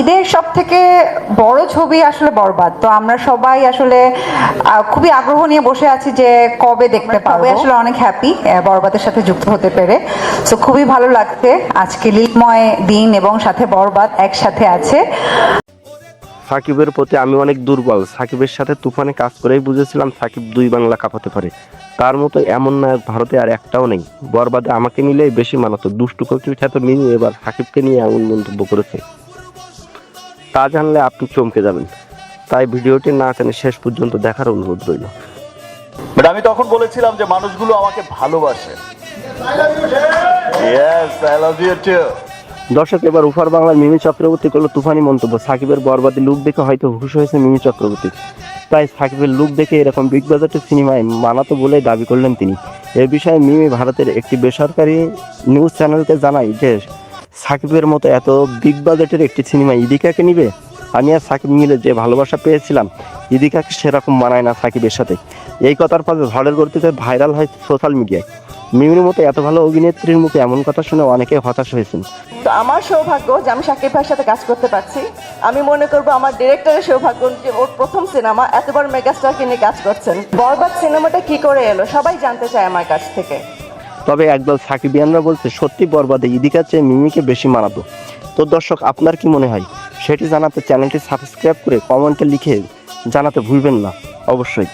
ঈদের সব থেকে বড় ছবি আসলে বরবাদ। তো আমরা সবাই আসলে খুবই আগ্রহ নিয়ে বসে আছি যে কবে দেখতে পাবো। আসলে অনেক হ্যাপি বরবাদের সাথে যুক্ত হতে পেরে। তো খুবই ভালো লাগছে আজকে লীলময় দিন এবং সাথে বরবাদ একসাথে আছে। সাকিবের প্রতি আমি অনেক দুর্বল। সাকিবের সাথে তুফানে কাজ করেই বুঝেছিলাম সাকিব দুই বাংলা কাঁপাতে পারে। তার মতো এমন নায়ক ভারতে আর একটাও নেই। বরবাদে আমাকে নিলেই বেশি মানাতো। দুষ্টু কবির খ্যাত মিনু এবার সাকিবকে নিয়ে এমন মন্তব্য করেছে, তা জানলে আপনি চমকে যাবেন। তাই ভিডিওটি না টেনে শেষ পর্যন্ত দেখার অনুরোধ রইল। বাট আমি তখন বলেছিলাম যে মানুষগুলো আমাকে ভালোবাসে। Yes, I love you too. দর্শক, এবার উফার বাংলার মিমি চক্রবর্তী করলো তুফানি মন্তব্য। সাকিবের বরবাদী লুক দেখে হয়তো হুশ হয়েছে মিমি চক্রবর্তী, তাই সাকিবের লুক দেখে এরকম বিগ বাজেটের সিনেমায় মানাতো বলেই দাবি করলেন তিনি। এ বিষয়ে মিমি ভারতের একটি বেসরকারি নিউজ চ্যানেলকে জানায় যে সাকিবের মতো এত বিগ বাজেটের একটি সিনেমা ইদিকাকে নিবে। আমি আর সাকিব মিলে যে ভালোবাসা পেয়েছিলাম, ইদিকাকে সেরকম মানায় না সাকিবের সাথে। এই কথার পর ঝড়ের গতিতে ভাইরাল হয় সোশ্যাল মিডিয়ায়। মিমির মতো এত ভালো অভিনেত্রীর মুখে এমন কথা শুনে অনেকে হতাশ হয়েছেন। তো আমার সৌভাগ্য যে আমি শাকিব ভাইয়ের সাথে কাজ করতে পারছি। আমি মনে করবো আমার ডিরেক্টরের সৌভাগ্য যে ওর প্রথম সিনেমা এত বড় মেগাস্টারকে নিয়ে কাজ করছেন। বরবাদ সিনেমাটা কি করে এলো সবাই জানতে চায় আমার কাছ থেকে। তবে একদল সাকিবিয়ানরা বলছে সত্যি বরবাদে ইদিকার চেয়ে মিমিকে বেশি মানাতো। তো দর্শক, আপনার কি মনে হয় সেটি জানাতে চ্যানেলটি সাবস্ক্রাইব করে কমেন্টে লিখে জানাতে ভুলবেন না অবশ্যই।